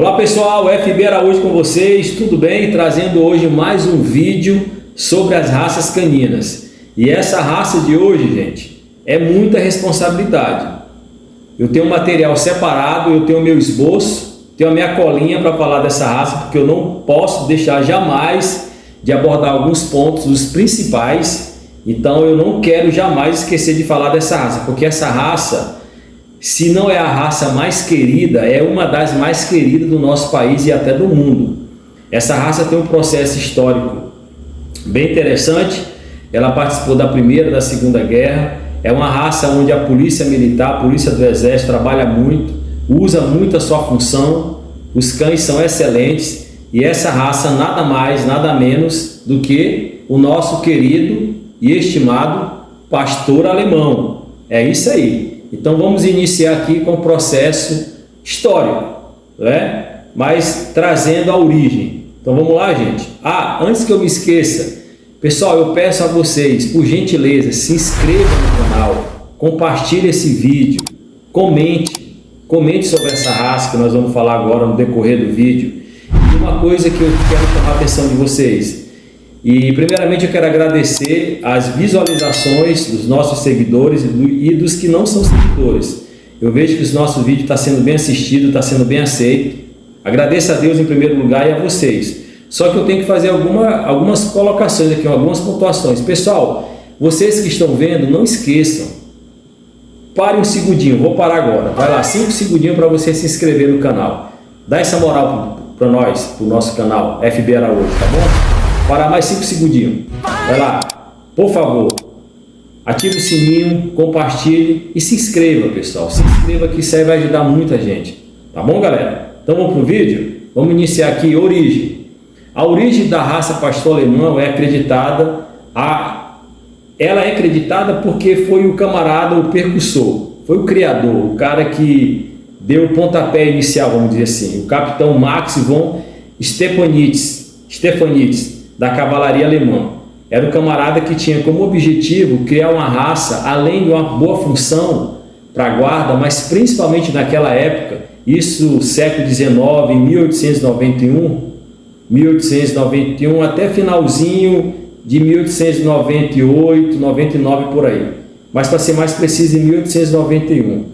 Olá pessoal, FB Araújo com vocês, tudo bem? Trazendo hoje mais um vídeo sobre as raças caninas. E essa raça de hoje, gente, é muita responsabilidade. Eu tenho um material separado, eu tenho meu esboço, tenho a minha colinha para falar dessa raça, porque eu não posso deixar jamais de abordar alguns pontos, os principais. Então eu não quero jamais esquecer de falar dessa raça, porque essa raça, se não é a raça mais querida, é uma das mais queridas do nosso país e até do mundo. Essa raça tem um processo histórico bem interessante. Ela participou da Primeira e da Segunda Guerra. É uma raça onde a polícia militar, a polícia do exército trabalha muito, usa muito a sua função. Os cães são excelentes e essa raça nada mais, nada menos do que o nosso querido e estimado pastor alemão. É isso aí. Então vamos iniciar aqui com o processo histórico, né? Mas trazendo a origem. Então vamos lá, gente. Antes que eu me esqueça, pessoal, eu peço a vocês, por gentileza, se inscrevam no canal, compartilhe esse vídeo, comente sobre essa raça que nós vamos falar agora no decorrer do vídeo. E uma coisa que eu quero chamar a atenção de vocês. E primeiramente eu quero agradecer as visualizações dos nossos seguidores e dos que não são seguidores. Eu vejo que os nossos vídeos estão sendo bem assistidos, está sendo bem aceito. Agradeço a Deus em primeiro lugar e a vocês. Só que eu tenho que fazer algumas colocações aqui, algumas pontuações. Pessoal, vocês que estão vendo, não esqueçam. Pare um segundinho, vou parar agora. Vai lá, 5 segundinhos para você se inscrever no canal. Dá essa moral para nós, para o nosso canal FB Araújo, tá bom? Parar mais 5 segundinhos. Vai lá, por favor. Ative o sininho, compartilhe e se inscreva, pessoal. Se inscreva que isso aí vai ajudar muita gente. Tá bom, galera? Então vamos para o vídeo? Vamos iniciar aqui origem. A origem da raça pastor alemão é acreditada ela é acreditada porque foi o camarada, o percussor, foi o criador, o cara que deu o pontapé inicial, vamos dizer assim, o capitão Max von Stephanitz, da cavalaria alemã. Era o camarada que tinha como objetivo criar uma raça, além de uma boa função para a guarda, mas principalmente naquela época, isso século XIX, 1891 até finalzinho de 1898, 99 por aí. Mas para ser mais preciso, em 1891.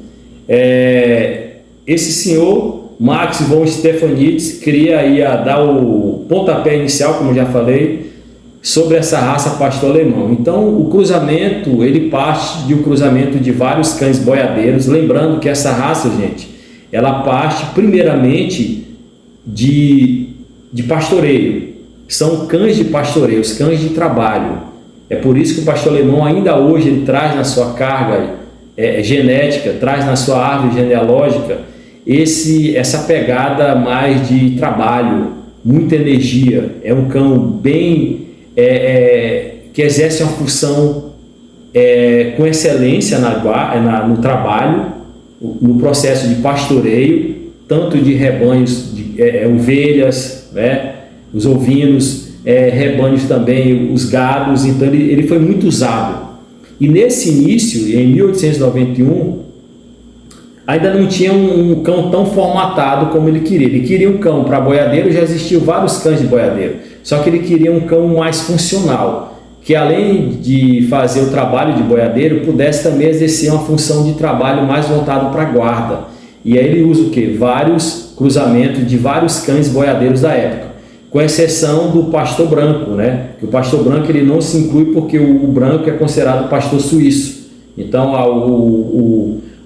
Esse senhor Max von Stephanitz ia dar o pontapé inicial, como já falei, sobre essa raça pastor alemão. Então, o cruzamento, ele parte de um cruzamento de vários cães boiadeiros. Lembrando que essa raça, gente, ela parte primeiramente de pastoreio. São cães de pastoreio, os cães de trabalho. É por isso que o pastor alemão ainda hoje ele traz na sua carga genética, traz na sua árvore genealógica essa pegada mais de trabalho, muita energia. É um cão bem que exerce uma função com excelência no trabalho, no processo de pastoreio, tanto de rebanhos de ovelhas, né, os ovinos, rebanhos também, os gados. Então ele foi muito usado. E nesse início, em 1891, ainda não tinha um cão tão formatado como ele queria. Ele queria um cão para boiadeiro, já existiam vários cães de boiadeiro. Só que ele queria um cão mais funcional, que além de fazer o trabalho de boiadeiro, pudesse também exercer uma função de trabalho mais voltado para a guarda. E aí ele usa o quê? Vários cruzamentos de vários cães boiadeiros da época, com exceção do pastor branco, né? Que o pastor branco ele não se inclui porque o branco é considerado pastor suíço. Então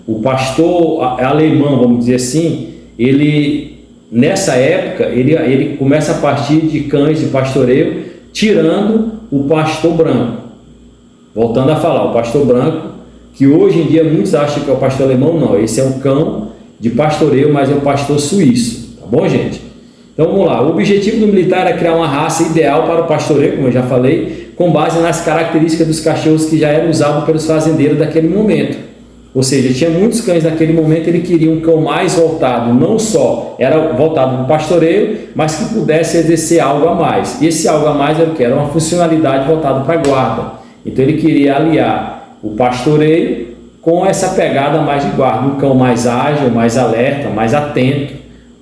o pastor alemão, vamos dizer assim, ele nessa época ele começa a partir de cães de pastoreio, tirando o pastor branco. Voltando a falar, o pastor branco, que hoje em dia muitos acham que é o pastor alemão, não, esse é um cão de pastoreio, mas é um pastor suíço, tá bom, gente? Então vamos lá, o objetivo do militar era criar uma raça ideal para o pastoreio, como eu já falei, com base nas características dos cachorros que já eram usados pelos fazendeiros daquele momento. Ou seja, tinha muitos cães naquele momento, ele queria um cão mais voltado, não só era voltado para o pastoreio, mas que pudesse exercer algo a mais. E esse algo a mais era o que? Era uma funcionalidade voltada para a guarda. Então ele queria aliar o pastoreio com essa pegada mais de guarda, um cão mais ágil, mais alerta, mais atento,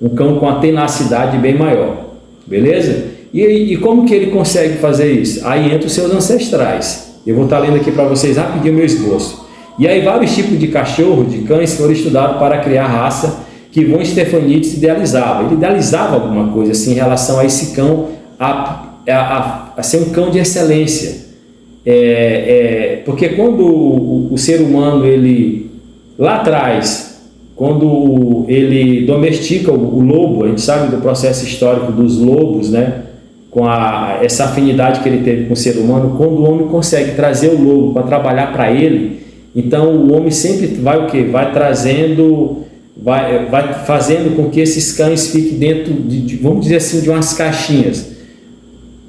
um cão com a tenacidade bem maior, beleza? E como que ele consegue fazer isso? Aí entra os seus ancestrais. Eu vou estar lendo aqui para vocês rapidinho o meu esboço. E aí vários tipos de cachorro, de cães, foram estudados para criar raça que von Stefanitz idealizava. Ele idealizava alguma coisa assim em relação a esse cão, a ser um cão de excelência. Porque quando o ser humano, ele lá atrás, quando ele domestica o lobo, a gente sabe do processo histórico dos lobos, né? Com essa afinidade que ele teve com o ser humano, quando o homem consegue trazer o lobo para trabalhar para ele, então o homem sempre vai o quê? Vai trazendo, vai fazendo com que esses cães fiquem dentro vamos dizer assim, de umas caixinhas.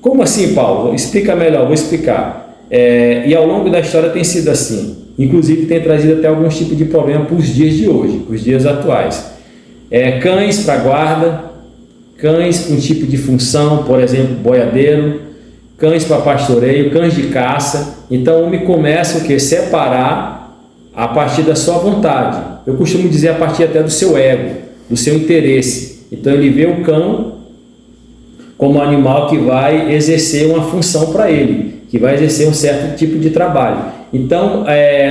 Como assim, Paulo? Explica melhor, vou explicar. E ao longo da história tem sido assim. Inclusive tem trazido até alguns tipos de problema para os dias de hoje, para os dias atuais. Cães para guarda, cães com tipo de função, por exemplo, boiadeiro, cães para pastoreio, cães de caça. Então o homem começa o que? Separar a partir da sua vontade. Eu costumo dizer a partir até do seu ego, do seu interesse. Então ele vê o cão como um animal que vai exercer uma função para ele, que vai exercer um certo tipo de trabalho. Então,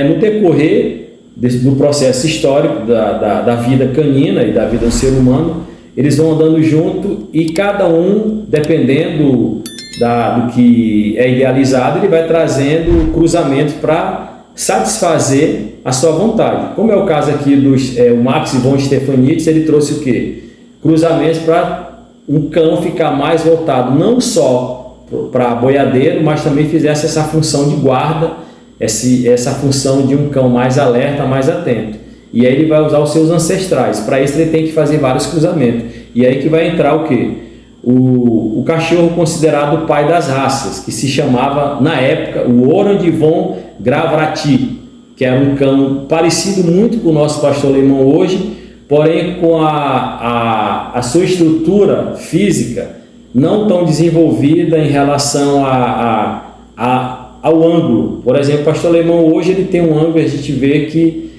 no decorrer do processo histórico da vida canina e da vida do ser humano, eles vão andando junto e cada um, dependendo do que é idealizado, ele vai trazendo cruzamentos para satisfazer a sua vontade. Como é o caso aqui o Max von Stefanitz, ele trouxe o quê? Cruzamentos para um cão ficar mais voltado não só para boiadeiro, mas também fizesse essa função de guarda, essa função de um cão mais alerta, mais atento. E aí ele vai usar os seus ancestrais. Para isso ele tem que fazer vários cruzamentos. E aí que vai entrar o quê? O cachorro considerado o pai das raças, que se chamava, na época, o Oran von Gravraty, que era um cão parecido muito com o nosso pastor alemão hoje, porém com a sua estrutura física não tão desenvolvida em relação ao ângulo. Por exemplo, o pastor alemão hoje ele tem um ângulo, a gente vê que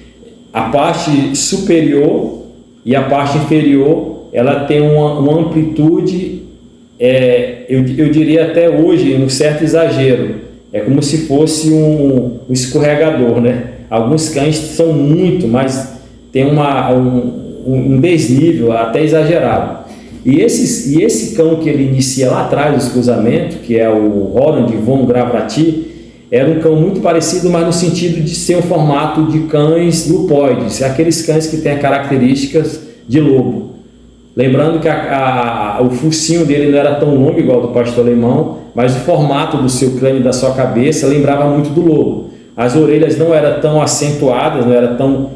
a parte superior e a parte inferior ela tem uma amplitude, eu diria até hoje, um certo exagero. É como se fosse um escorregador, né? Alguns cães são muito, mas tem um desnível até exagerado. E esse cão que ele inicia lá atrás dos cruzamentos, que é o Oran von Gravraty, era um cão muito parecido, mas no sentido de ser um formato de cães lupoides, aqueles cães que têm características de lobo. Lembrando que o focinho dele não era tão longo igual ao do pastor alemão, mas o formato do seu crânio e da sua cabeça lembrava muito do lobo. As orelhas não eram tão acentuadas, não era tão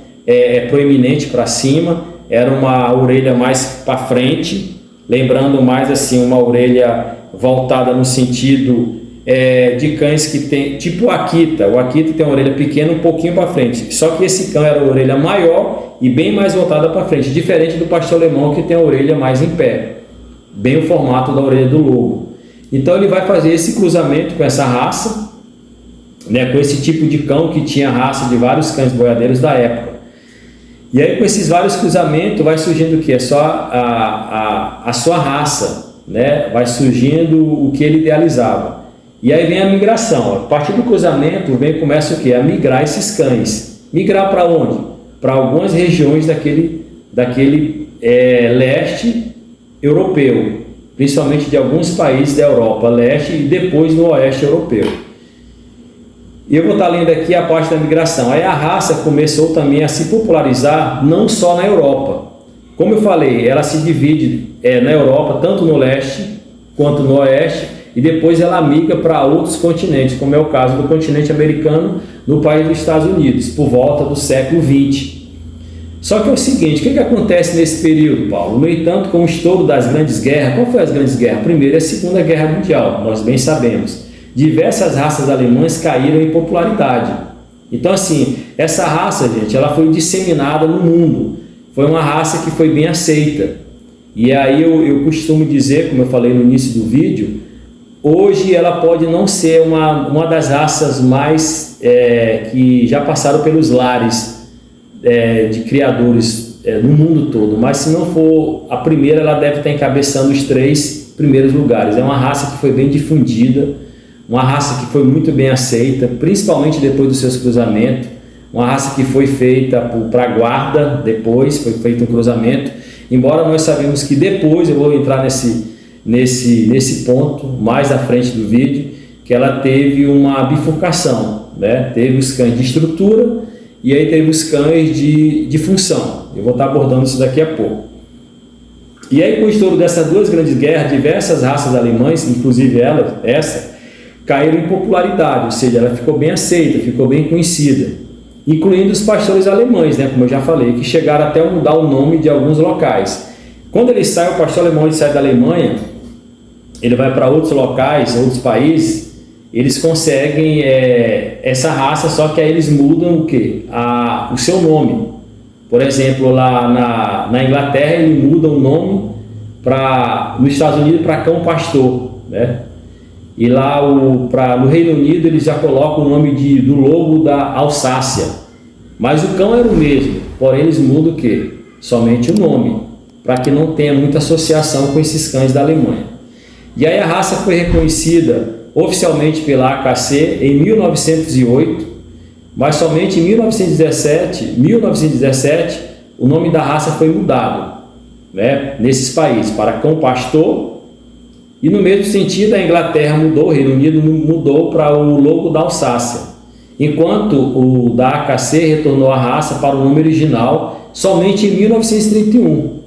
proeminente para cima, era uma orelha mais para frente, lembrando mais assim uma orelha voltada no sentido de cães que tem, tipo o Akita. O Akita tem uma orelha pequena um pouquinho para frente, só que esse cão era a orelha maior e bem mais voltada para frente, diferente do pastor alemão que tem a orelha mais em pé, bem o formato da orelha do lobo. Então ele vai fazer esse cruzamento com essa raça, né, com esse tipo de cão que tinha raça de vários cães boiadeiros da época. E aí com esses vários cruzamentos vai surgindo o que? É só a sua raça, né? Vai surgindo o que ele idealizava. E aí vem a migração. A partir do cruzamento começa o que? A migrar esses cães. Migrar para onde? Para algumas regiões daquele leste europeu, principalmente de alguns países da Europa leste e depois no oeste europeu. E eu vou estar lendo aqui a parte da migração. Aí a raça começou também a se popularizar não só na Europa. Como eu falei, ela se divide na Europa, tanto no leste quanto no oeste, e depois ela migra para outros continentes, como é o caso do continente americano, no país dos Estados Unidos, por volta do século XX. Só que é o seguinte, o que acontece nesse período, Paulo? No entanto, com o estouro das grandes guerras, qual foi as grandes guerras? A primeira e a Segunda Guerra Mundial, nós bem sabemos. Diversas raças alemãs caíram em popularidade. Então, assim, essa raça, gente, ela foi disseminada no mundo. Foi uma raça que foi bem aceita. E aí eu costumo dizer, como eu falei no início do vídeo, hoje ela pode não ser uma das raças mais que já passaram pelos lares de criadores no mundo todo, mas se não for a primeira, ela deve estar encabeçando os 3 primeiros lugares. É uma raça que foi bem difundida, uma raça que foi muito bem aceita, principalmente depois dos seus cruzamentos, uma raça que foi feita para guarda, depois foi feito um cruzamento, embora nós sabemos que depois, eu vou entrar nesse ponto mais à frente do vídeo, que ela teve uma bifurcação, né? Teve os cães de estrutura e aí teve os cães de função. Eu vou estar abordando isso daqui a pouco. E aí, com o estouro dessas 2 grandes guerras, diversas raças alemãs, inclusive essa, caíram em popularidade, ou seja, ela ficou bem aceita, ficou bem conhecida, incluindo os pastores alemães, né, como eu já falei, que chegaram até a mudar o nome de alguns locais. Quando ele sai, o pastor alemão, ele sai da Alemanha, ele vai para outros locais, outros países, eles conseguem essa raça, só que aí eles mudam o quê? O seu nome. Por exemplo, lá na Inglaterra, ele muda o nome nos Estados Unidos para cão pastor, né? E lá no Reino Unido eles já colocam o nome do lobo da Alsácia, mas o cão era o mesmo, porém eles mudam o quê? Somente o nome, para que não tenha muita associação com esses cães da Alemanha. E aí a raça foi reconhecida oficialmente pela AKC em 1908, mas somente em 1917 o nome da raça foi mudado, né, nesses países para cão pastor. E no mesmo sentido, a Inglaterra mudou, o Reino Unido mudou para o lobo da Alsácia, enquanto o da AKC retornou a raça para o nome original somente em 1931.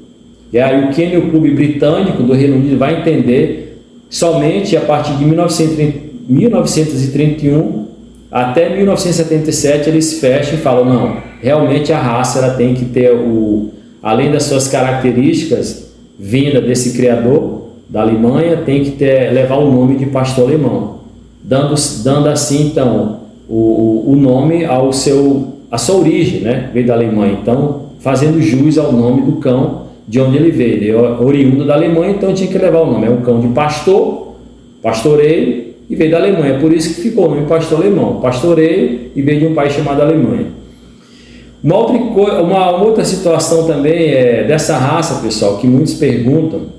E aí o Kennel Clube Britânico do Reino Unido vai entender somente a partir de 1931 até 1977 eles fecham e falam, não, realmente a raça ela tem que ter, além das suas características vinda desse criador da Alemanha, tem que levar o nome de pastor alemão, dando assim então o nome à sua origem, né? Veio da Alemanha, então fazendo jus ao nome do cão de onde ele veio. Ele é oriundo da Alemanha, então tinha que levar o nome. É um cão de pastor, pastoreio, e veio da Alemanha. Por isso que ficou o nome pastor alemão, pastoreio, e veio de um país chamado Alemanha. Uma outra situação também dessa raça, pessoal, que muitos perguntam.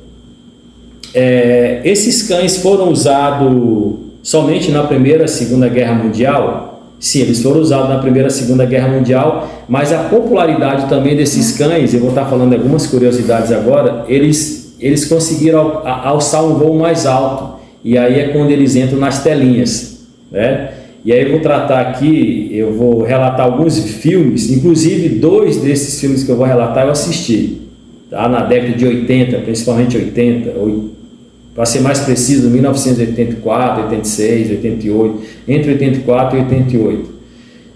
Esses cães foram usados somente na Primeira e Segunda Guerra Mundial? Sim, eles foram usados na Primeira e Segunda Guerra Mundial, mas a popularidade também desses cães, eu vou estar falando algumas curiosidades agora, eles conseguiram alçar um voo mais alto, e aí é quando eles entram nas telinhas, né? E aí eu vou tratar aqui, eu vou relatar alguns filmes, inclusive 2 desses filmes que eu vou relatar eu assisti, tá? Na década de 80, principalmente 80, para ser mais preciso, 1984, 86, 88, entre 84 e 88.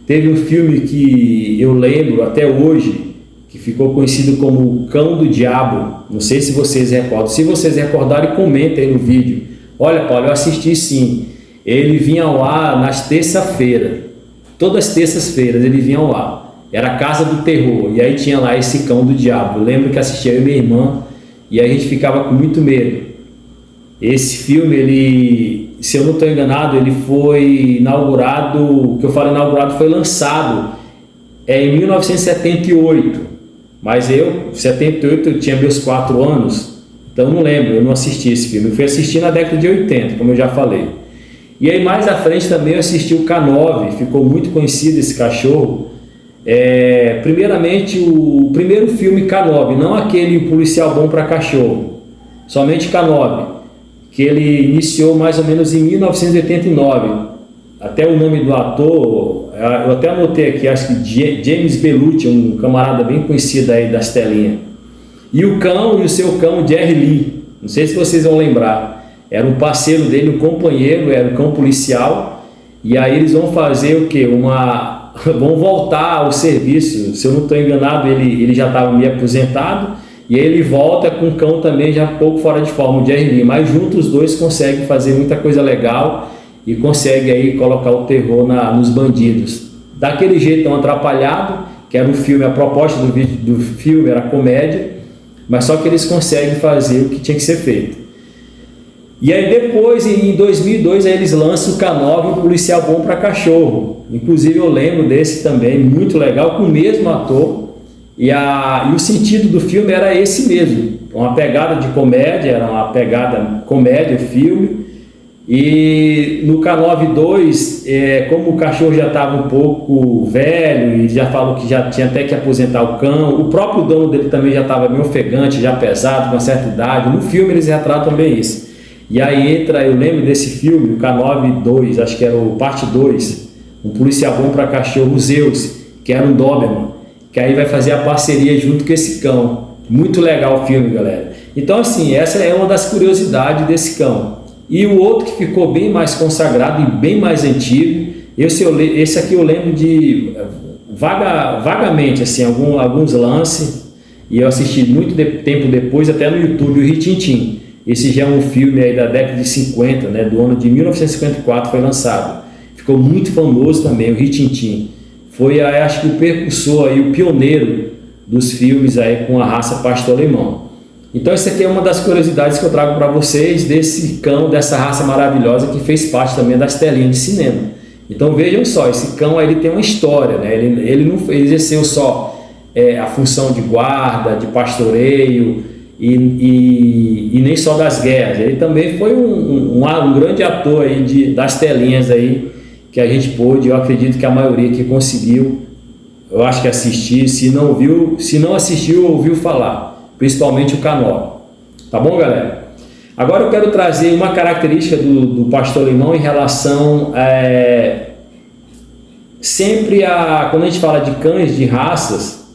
Teve um filme que eu lembro até hoje, que ficou conhecido como O Cão do Diabo, não sei se vocês recordam, se vocês recordarem, comentem aí no vídeo. Olha, Paulo, eu assisti sim, ele vinha ao ar nas terças-feiras, todas as terças-feiras ele vinha ao ar, era a Casa do Terror, e aí tinha lá esse Cão do Diabo. Eu lembro que assistia eu e minha irmã, e aí a gente ficava com muito medo. Esse filme, ele, se eu não estou enganado, ele foi inaugurado, o que eu falo inaugurado foi lançado em 1978, mas em 78 eu tinha meus 4 anos, então não lembro, eu não assisti esse filme, eu fui assistir na década de 80, como eu já falei. E aí mais à frente também eu assisti o K9, ficou muito conhecido esse cachorro. Primeiramente o primeiro filme K9, não aquele Policial Bom para Cachorro, somente K9, que ele iniciou mais ou menos em 1989. Até o nome do ator, eu até anotei aqui, acho que James Belushi, um camarada bem conhecido aí das telinhas. E o cão, e o seu cão, Jerry Lee, não sei se vocês vão lembrar, era um parceiro dele, um companheiro, era um cão policial, e aí eles vão fazer o quê? Vão voltar ao serviço, se eu não estou enganado, ele já estava meio aposentado, e aí ele volta com o cão também já um pouco fora de forma, o Jerry Lee, mas juntos os dois conseguem fazer muita coisa legal e conseguem aí colocar o terror nos bandidos. Daquele jeito tão atrapalhado, que era um filme, a proposta do filme era comédia, mas só que eles conseguem fazer o que tinha que ser feito. E aí depois, em 2002, aí eles lançam o K9, um Policial Bom para Cachorro. Inclusive eu lembro desse também, muito legal, com o mesmo ator, E o sentido do filme era esse mesmo, uma pegada de comédia, era uma pegada comédia o filme. E no K9-2, como o cachorro já estava um pouco velho e já falou que já tinha até que aposentar o cão, o próprio dono dele também já estava meio ofegante, já pesado, com uma certa idade. No filme eles retratam bem isso. E aí entra, eu lembro desse filme, o K9-2, acho que era o parte 2, um policial bom para cachorro, o Zeus, que era um Doberman, que aí vai fazer a parceria junto com esse cão. Muito legal o filme, galera. Então, assim, essa é uma das curiosidades desse cão. E o outro que ficou bem mais consagrado e bem mais antigo, esse aqui eu lembro de vagamente, assim, alguns lances, e eu assisti muito tempo depois, até no YouTube, o Rin-Tin-Tin. Esse já é um filme aí da década de 50, né, do ano de 1954 foi lançado. Ficou muito famoso também, o Rin-Tin-Tin. Foi, acho que o precursor aí, o pioneiro dos filmes aí com a raça pastor alemão. Então essa aqui é uma das curiosidades que eu trago para vocês desse cão, dessa raça maravilhosa que fez parte também das telinhas de cinema. Então vejam só, esse cão aí, ele tem uma história, né? Ele não exerceu só a função de guarda, de pastoreio e nem só das guerras. Ele também foi um grande ator aí das telinhas aí que a gente pôde, eu acredito que a maioria que conseguiu, eu acho que assistir, se não assistiu, ouviu falar. Principalmente o K9. Tá bom, galera? Agora eu quero trazer uma característica do pastor alemão em relação quando a gente fala de cães, de raças,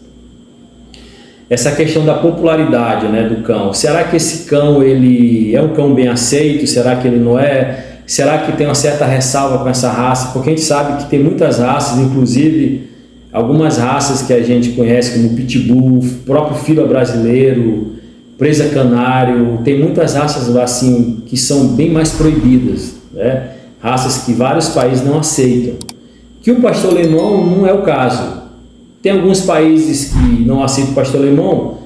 essa questão da popularidade, né, do cão. Será que esse cão ele é um cão bem aceito? Será que ele não é? Será que tem uma certa ressalva com essa raça? Porque a gente sabe que tem muitas raças, inclusive algumas raças que a gente conhece como Pitbull, próprio fila brasileiro, presa canário, tem muitas raças assim que são bem mais proibidas, né? Raças que vários países não aceitam. Que o pastor alemão não é o caso. Tem alguns países que não aceitam o pastor alemão,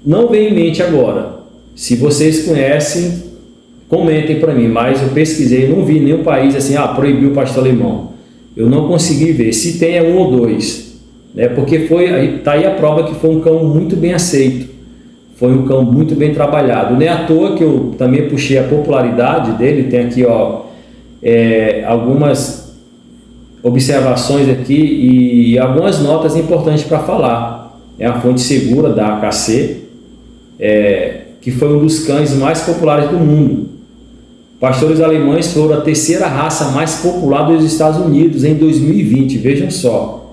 não vem em mente agora. Se vocês conhecem, comentem para mim, mas eu pesquisei, não vi nenhum país assim, proibiu o pastor alemão. Eu não consegui ver, se tem um ou dois. Porque tá aí a prova que foi um cão muito bem aceito, foi um cão muito bem trabalhado. Não é à toa que eu também puxei a popularidade dele, tem aqui algumas observações aqui e algumas notas importantes para falar. É a fonte segura da AKC, que foi um dos cães mais populares do mundo. Pastores alemães foram a terceira raça mais popular dos Estados Unidos em 2020, vejam só.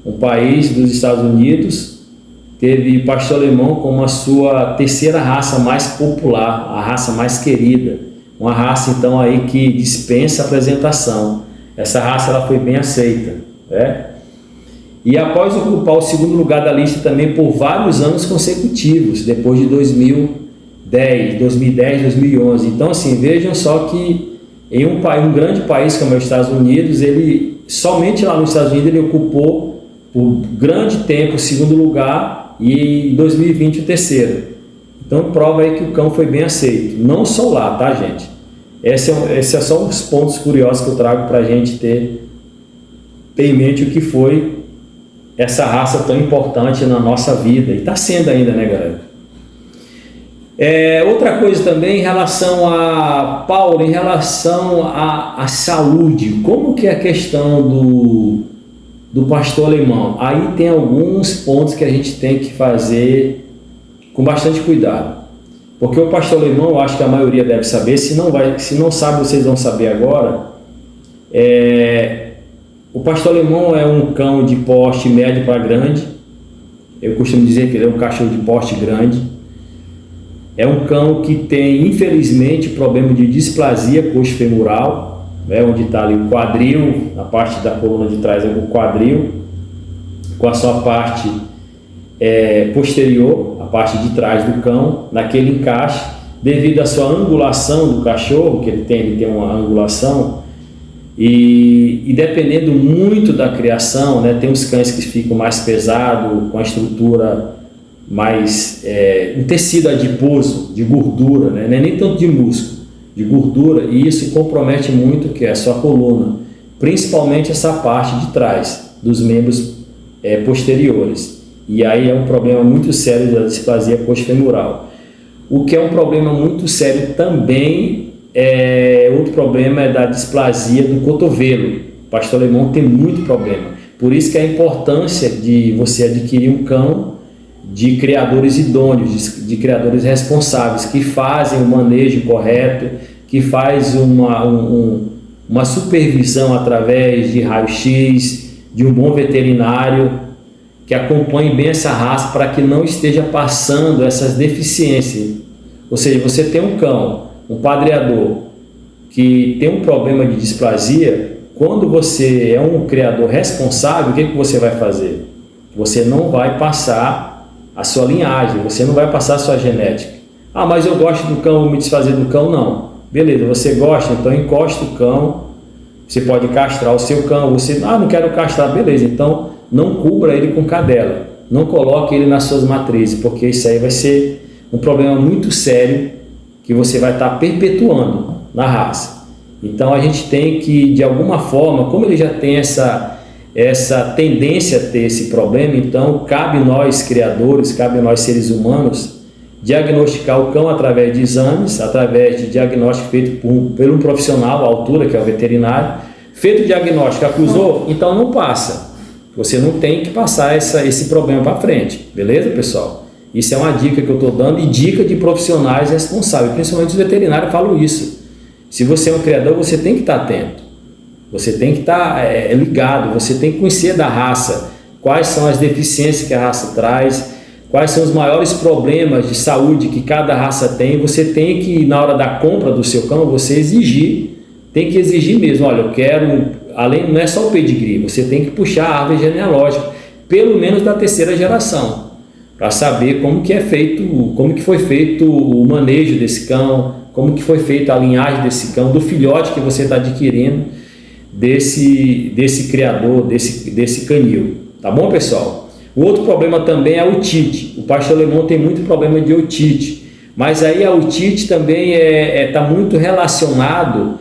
Um país dos Estados Unidos teve pastor alemão como a sua terceira raça mais popular, a raça mais querida, uma raça então aí que dispensa apresentação. Essa raça ela foi bem aceita, né? E após ocupar o segundo lugar da lista também por vários anos consecutivos, depois de 2010, 2011. Então assim, vejam só que em um grande país como é os Estados Unidos, somente lá nos Estados Unidos ele ocupou por grande tempo o segundo lugar e em 2020 o terceiro. Então prova aí que o cão foi bem aceito. Não só lá, tá, gente? Esse é só os pontos curiosos que eu trago para a gente ter em mente o que foi essa raça tão importante na nossa vida. E está sendo ainda, né, galera? Outra coisa também em relação a Paulo, em relação à saúde. Como que é a questão do pastor alemão? Aí tem alguns pontos que a gente tem que fazer com bastante cuidado, porque o pastor alemão, eu acho que a maioria deve saber, se não sabe, vocês vão saber agora. O pastor alemão é um cão de porte médio para grande. Eu costumo dizer que ele é um cachorro de porte grande. É um cão que tem, infelizmente, problema de displasia coxofemoral, onde está ali o quadril, na parte da coluna de trás é o quadril, com a sua parte posterior, a parte de trás do cão, naquele encaixe, devido à sua angulação do cachorro, que ele tem uma angulação, e dependendo muito da criação, né, tem uns cães que ficam mais pesados, com a estrutura mais, um tecido adiposo, de gordura, né, não é nem tanto de músculo, de gordura, e isso compromete muito que é a sua coluna, principalmente essa parte de trás dos membros posteriores. E aí é um problema muito sério da displasia coxofemoral. O que é um problema muito sério também, outro problema é da displasia do cotovelo. O pastor alemão tem muito problema. Por isso que a importância de você adquirir um cão de criadores idôneos, de criadores responsáveis, que fazem o manejo correto, que faz uma supervisão através de raio-x, de um bom veterinário, que acompanhe bem essa raça para que não esteja passando essas deficiências. Ou seja, você tem um cão, um padreador, que tem um problema de displasia, quando você é um criador responsável, o que você vai fazer? Você não vai passar a sua linhagem, você não vai passar a sua genética. Ah, mas eu gosto do cão, vou me desfazer do cão? Não. Beleza, você gosta, então encosta o cão, você pode castrar o seu cão, você, não quero castrar, beleza, então não cubra ele com cadela, não coloque ele nas suas matrizes, porque isso aí vai ser um problema muito sério que você vai estar perpetuando na raça. Então a gente tem que, de alguma forma, como ele já tem essa tendência a ter esse problema, então cabe nós criadores, cabe nós seres humanos, diagnosticar o cão através de exames, através de diagnóstico feito por um profissional à altura, que é o veterinário. Feito o diagnóstico, acusou, então não passa. Você não tem que passar esse problema para frente, beleza, pessoal? Isso é uma dica que eu estou dando e dica de profissionais responsáveis, principalmente os veterinários falam isso. Se você é um criador, você tem que estar atento, você tem que estar ligado, você tem que conhecer da raça, quais são as deficiências que a raça traz, quais são os maiores problemas de saúde que cada raça tem. Você tem que, na hora da compra do seu cão, você exigir, tem que exigir mesmo, olha, eu quero, além, não é só o pedigree, você tem que puxar a árvore genealógica, pelo menos da terceira geração, para saber como que é feito, como que foi feito o manejo desse cão, como que foi feita a linhagem desse cão, do filhote que você está adquirindo desse criador, desse canil. Tá bom, pessoal? O outro problema também é a otite. O pastor alemão tem muito problema de otite, mas aí a otite também está muito relacionado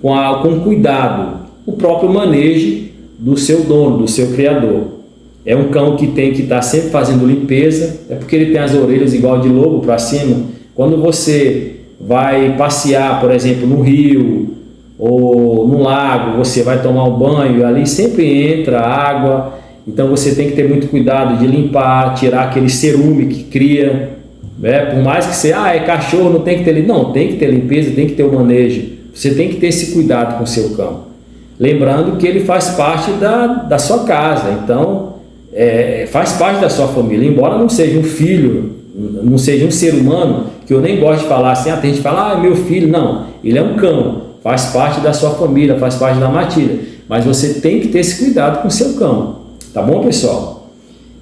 com cuidado, o próprio manejo do seu dono, do seu criador. É um cão que tem que estar sempre fazendo limpeza, é porque ele tem as orelhas igual de lobo para cima. Quando você vai passear, por exemplo, no rio ou no lago, você vai tomar um banho, ali sempre entra água, então você tem que ter muito cuidado de limpar, tirar aquele cerume que cria, né? Por mais que você, é cachorro, não tem que ter limpeza, não, tem que ter limpeza, tem que ter o manejo, você tem que ter esse cuidado com o seu cão, lembrando que ele faz parte da sua casa, então faz parte da sua família, embora não seja um filho, não seja um ser humano, que eu nem gosto de falar assim, tem gente que fala, meu filho, não, ele é um cão, faz parte da sua família, faz parte da matilha, mas você tem que ter esse cuidado com o seu cão, tá bom, pessoal?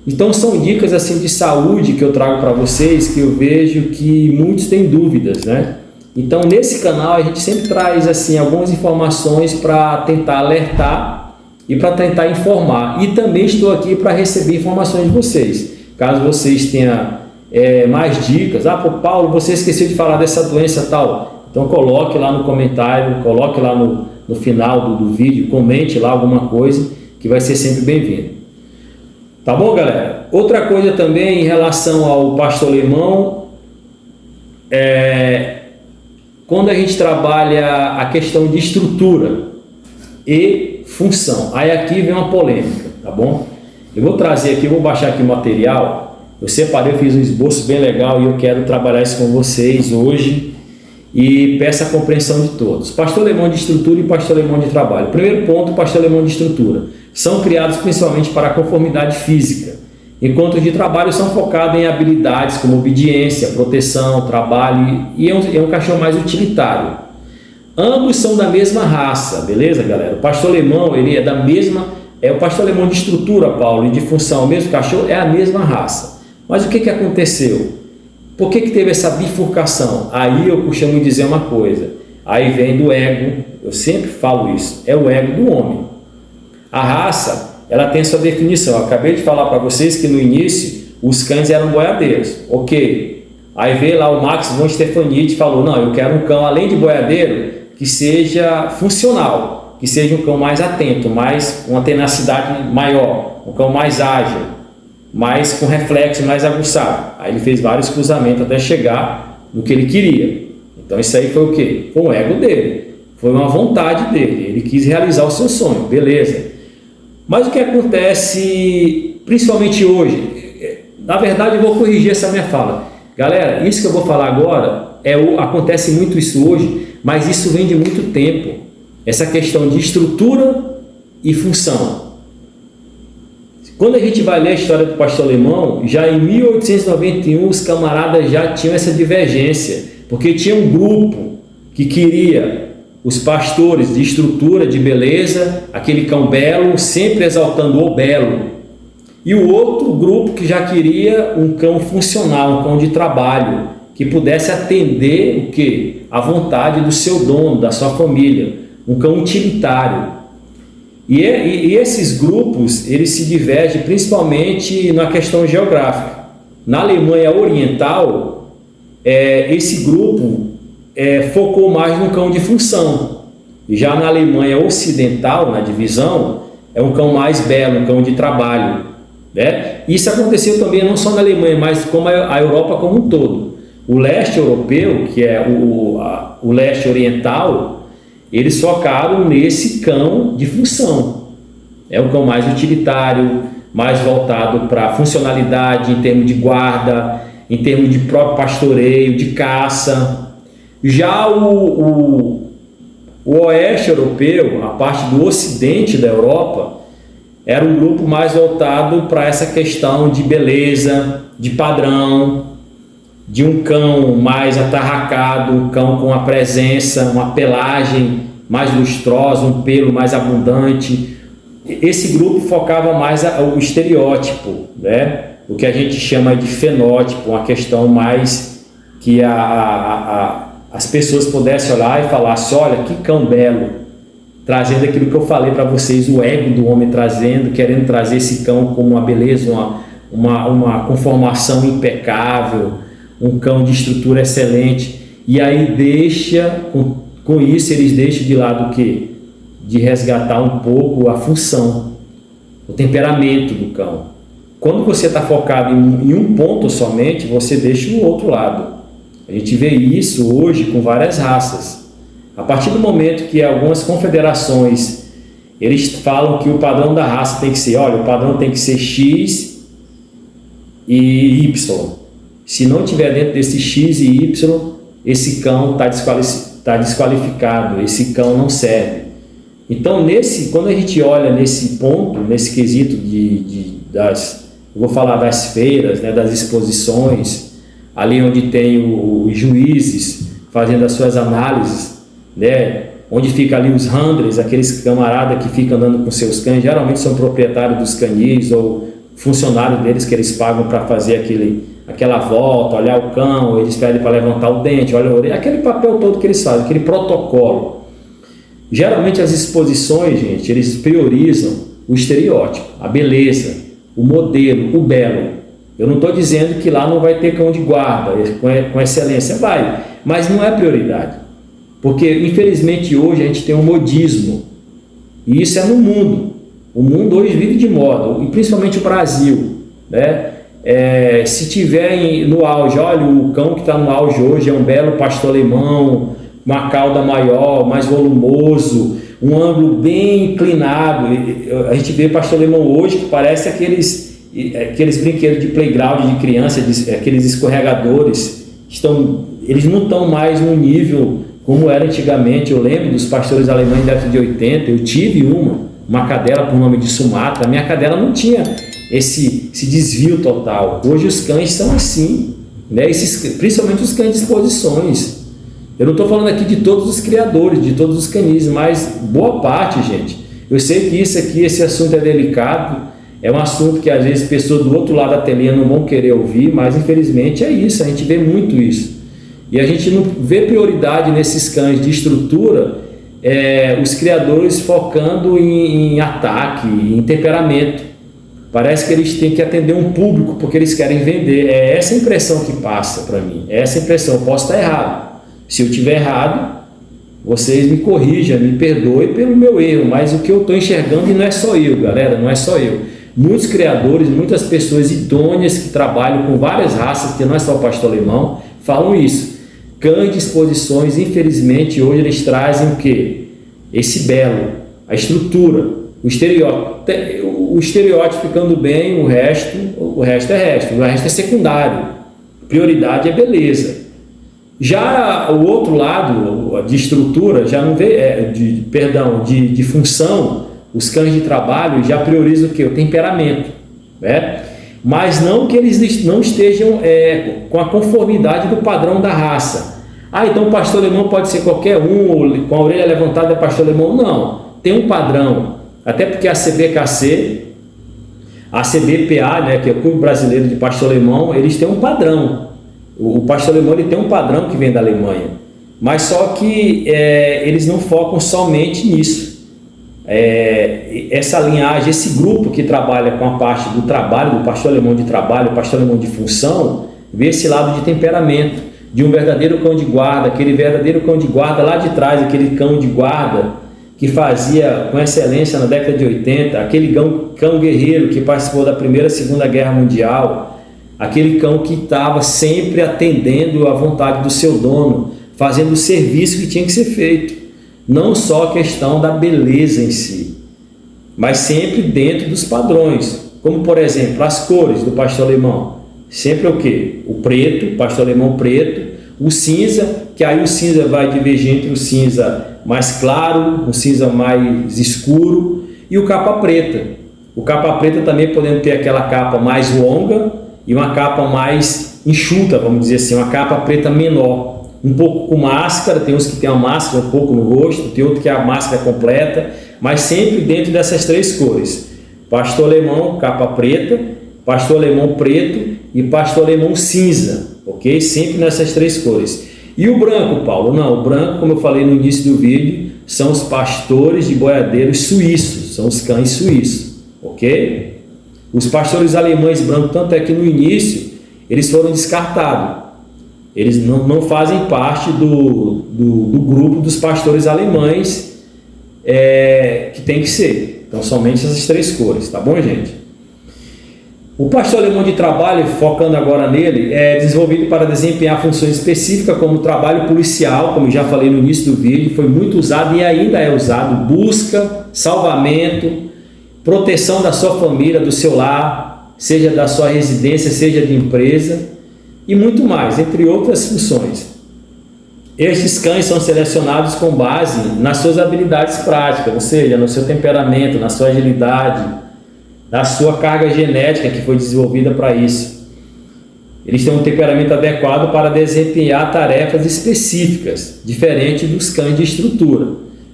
Então são dicas assim de saúde que eu trago para vocês, que eu vejo que muitos têm dúvidas, né? Então nesse canal a gente sempre traz assim algumas informações para tentar alertar e para tentar informar, e também estou aqui para receber informações de vocês, caso vocês tenham mais dicas. Paulo, você esqueceu de falar dessa doença tal, então coloque lá no comentário, coloque lá no final do vídeo, comente lá alguma coisa, que vai ser sempre bem-vindo. Tá bom, galera? Outra coisa também em relação ao pastor alemão, quando a gente trabalha a questão de estrutura e função, aí aqui vem uma polêmica, tá bom? Eu vou trazer aqui, vou baixar aqui o material. Eu separei, eu fiz um esboço bem legal e eu quero trabalhar isso com vocês hoje e peço a compreensão de todos. Pastor alemão de estrutura e pastor alemão de trabalho. Primeiro ponto, pastor alemão de estrutura. São criados principalmente para a conformidade física, enquanto os de trabalho são focados em habilidades como obediência, proteção, trabalho, e é um cachorro mais utilitário. Ambos são da mesma raça, beleza, galera? O pastor alemão, ele é da mesma, o pastor alemão de estrutura, Paulo, e de função, o mesmo cachorro, é a mesma raça. Mas o que aconteceu? Por que teve essa bifurcação? Aí eu costumo dizer uma coisa, aí vem do ego, eu sempre falo isso, é o ego do homem. A raça, ela tem sua definição, eu acabei de falar para vocês que no início os cães eram boiadeiros, ok. Aí veio lá o Max von Stefanit e falou, não, eu quero um cão além de boiadeiro que seja funcional, que seja um cão mais atento, mais uma tenacidade maior, um cão mais ágil. mas com reflexo mais aguçado. Aí ele fez vários cruzamentos até chegar no que ele queria. Então isso aí foi o quê? Foi o ego dele, foi uma vontade dele, ele quis realizar o seu sonho, beleza. Mas o que acontece, principalmente hoje, na verdade eu vou corrigir essa minha fala. Galera, isso que eu vou falar agora, acontece muito isso hoje, mas isso vem de muito tempo. Essa questão de estrutura e função. Quando a gente vai ler a história do pastor alemão, já em 1891 os camaradas já tinham essa divergência, porque tinha um grupo que queria os pastores de estrutura, de beleza, aquele cão belo, sempre exaltando o belo. E o outro grupo que já queria um cão funcional, um cão de trabalho, que pudesse atender o quê? A vontade do seu dono, da sua família, um cão utilitário. E esses grupos, eles se divergem principalmente na questão geográfica. Na Alemanha Oriental, esse grupo focou mais no cão de função. Já na Alemanha Ocidental, na divisão, é um cão mais belo, um cão de trabalho. Né? Isso aconteceu também não só na Alemanha, mas como a Europa como um todo. O leste europeu, que é o leste oriental, eles focaram nesse cão de função. É um cão mais utilitário, mais voltado para funcionalidade em termos de guarda, em termos de próprio pastoreio, de caça. Já o oeste europeu, a parte do ocidente da Europa, era um grupo mais voltado para essa questão de beleza, de padrão, de um cão mais atarracado, um cão com uma presença, uma pelagem mais lustrosa, um pelo mais abundante. Esse grupo focava mais o estereótipo, né? O que a gente chama de fenótipo, uma questão mais que as pessoas pudessem olhar e falar assim, olha, que cão belo, trazendo aquilo que eu falei para vocês, o ego do homem trazendo, querendo trazer esse cão como uma beleza, uma conformação impecável, um cão de estrutura excelente, e aí com isso eles deixam de lado o quê? De resgatar um pouco a função, o temperamento do cão. Quando você está focado em um ponto somente, você deixa o outro lado. A gente vê isso hoje com várias raças. A partir do momento que algumas confederações, eles falam que o padrão da raça tem que ser, olha, o padrão tem que ser X e Y. Se não tiver dentro desse X e Y, esse cão está desqualificado, esse cão não serve. Então, quando a gente olha nesse ponto, nesse quesito eu vou falar das feiras, né, das exposições, ali onde tem os juízes fazendo as suas análises, né, onde fica ali os handlers, aqueles camaradas que ficam andando com seus cães, geralmente são proprietários dos canis ou funcionários deles que eles pagam para fazer aquela volta, olhar o cão, eles pedem para levantar o dente, olha a orelha, aquele papel todo que eles fazem, aquele protocolo. Geralmente as exposições, gente, eles priorizam o estereótipo, a beleza, o modelo, o belo. Eu não estou dizendo que lá não vai ter cão de guarda, com excelência, vai, mas não é prioridade. Porque, infelizmente, hoje a gente tem um modismo, e isso é no mundo. O mundo hoje vive de moda, e principalmente o Brasil, né? Se tiver no auge, olha, o cão que está no auge hoje é um belo pastor alemão, uma cauda maior, mais volumoso, um ângulo bem inclinado. A gente vê pastor alemão hoje que parece aqueles brinquedos de playground de criança, aqueles escorregadores, eles não estão mais no nível como era antigamente. Eu lembro dos pastores alemães da década de 80, eu tive uma cadela por nome de Sumatra, a minha cadela não tinha esse desvio total. Hoje os cães são assim, né? Principalmente os cães de exposições. Eu não estou falando aqui de todos os criadores, de todos os canis, mas boa parte, gente. Eu sei que esse assunto é delicado, é um assunto que às vezes pessoas do outro lado da telinha não vão querer ouvir, mas infelizmente é isso, a gente vê muito isso. E a gente não vê prioridade nesses cães de estrutura, os criadores focando em ataque, em temperamento. Parece que eles têm que atender um público porque eles querem vender. É essa impressão que passa para mim, é essa impressão. Eu posso estar errado. Se eu estiver errado, vocês me corrijam, me perdoem pelo meu erro, mas o que eu estou enxergando, e não é só eu, galera, não é só eu. muitos criadores, muitas pessoas idôneas que trabalham com várias raças, que não é só o pastor alemão, falam isso. Cães de exposições, infelizmente, hoje eles trazem o quê? Esse belo, a estrutura, o estereótipo. O estereótipo ficando bem, o resto é secundário. Prioridade é beleza. Já o outro lado, de estrutura, já não vê, de função, os cães de trabalho já priorizam o quê? O temperamento, né? Mas não que eles não estejam com a conformidade do padrão da raça. Então o pastor alemão pode ser qualquer um, com a orelha levantada é pastor alemão. Não, tem um padrão. Até porque a CBKC, a CBPA, né, que é o Clube Brasileiro de Pastor Alemão, eles têm um padrão. O pastor alemão ele tem um padrão que vem da Alemanha. Mas só que eles não focam somente nisso. Essa linhagem, esse grupo que trabalha com a parte do trabalho, do pastor alemão de trabalho, pastor alemão de função, vê esse lado de temperamento, de um verdadeiro cão de guarda, aquele verdadeiro cão de guarda lá de trás, aquele cão de guarda que fazia com excelência na década de 80, aquele cão guerreiro que participou da Primeira e Segunda Guerra Mundial, aquele cão que estava sempre atendendo à vontade do seu dono, fazendo o serviço que tinha que ser feito. Não só a questão da beleza em si, mas sempre dentro dos padrões, como por exemplo as cores do pastor alemão. Sempre o quê? O preto, pastor alemão preto, o cinza, que aí o cinza vai divergir entre o cinza mais claro, o cinza mais escuro, e o capa preta. O capa preta também podendo ter aquela capa mais longa e uma capa mais enxuta, vamos dizer assim, uma capa preta menor. Um pouco com máscara, tem uns que tem uma máscara um pouco no rosto, tem outro que é a máscara completa, mas sempre dentro dessas três cores. Pastor alemão, capa preta, pastor alemão preto e pastor alemão cinza, ok? Sempre nessas três cores. E o branco, Paulo? Não, o branco, como eu falei no início do vídeo, são os pastores de boiadeiros suíços, são os cães suíços, ok? Os pastores alemães brancos, tanto é que no início, eles foram descartados. Eles não fazem parte do grupo dos pastores alemães que tem que ser. Então, somente essas três cores, tá bom, gente? O pastor alemão de trabalho, focando agora nele, é desenvolvido para desempenhar funções específicas como trabalho policial, como já falei no início do vídeo, foi muito usado e ainda é usado, busca, salvamento, proteção da sua família, do seu lar, seja da sua residência, seja de empresa, e muito mais, entre outras funções. Estes cães são selecionados com base nas suas habilidades práticas, ou seja, no seu temperamento, na sua agilidade, na sua carga genética que foi desenvolvida para isso. Eles têm um temperamento adequado para desempenhar tarefas específicas, diferente dos cães de estrutura.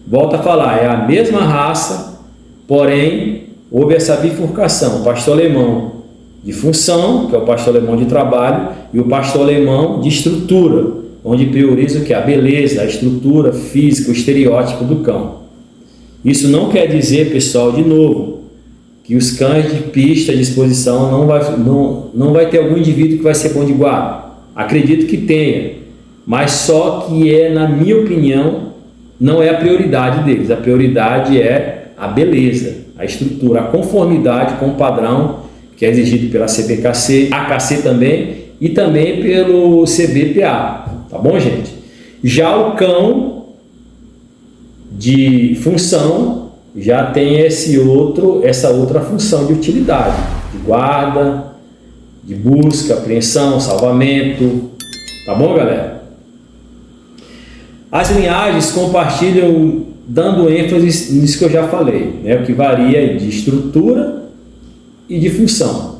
Volto a falar, é a mesma raça, porém houve essa bifurcação, o pastor alemão de função, que é o pastor alemão de trabalho, e o pastor alemão de estrutura, onde prioriza o que? A beleza, a estrutura física, o estereótipo do cão. Isso não quer dizer, pessoal, de novo, que os cães de pista, de exposição, não vai ter algum indivíduo que vai ser bom de guarda. Acredito que tenha, mas só que na minha opinião, não é a prioridade deles. A prioridade é a beleza, a estrutura, a conformidade com o padrão que é exigido pela CBKC, AKC também, e também pelo CBPA, tá bom, gente? Já o cão de função já tem essa outra função de utilidade, de guarda, de busca, apreensão, salvamento, tá bom, galera? As linhagens compartilham dando ênfase nisso que eu já falei, né? O que varia de estrutura e de função.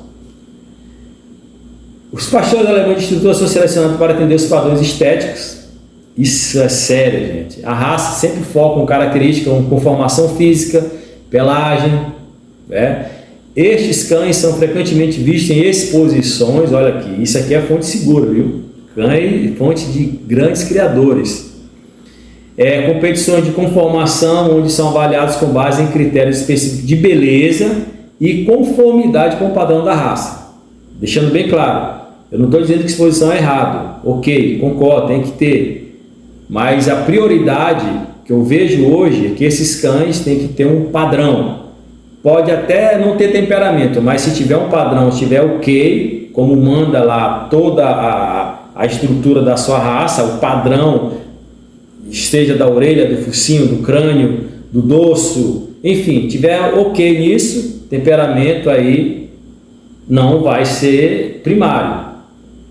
Os pastores alemães de estrutura são selecionados para atender os padrões estéticos. Isso é sério, gente. A raça sempre foca em características como conformação física, pelagem, né? Estes cães são frequentemente vistos em exposições. Olha aqui, isso aqui é fonte segura, viu? Cães, fonte de grandes criadores. Competições de conformação, onde são avaliados com base em critérios específicos de beleza e conformidade com o padrão da raça. Deixando bem claro, eu não estou dizendo que exposição é errado. Ok, concordo, tem que ter. Mas a prioridade que eu vejo hoje é que esses cães têm que ter um padrão. pode até não ter temperamento, mas se tiver um padrão, se tiver ok, como manda lá toda a estrutura da sua raça, o padrão, esteja da orelha, do focinho, do crânio, do dorso, enfim, tiver ok nisso, temperamento aí não vai ser primário,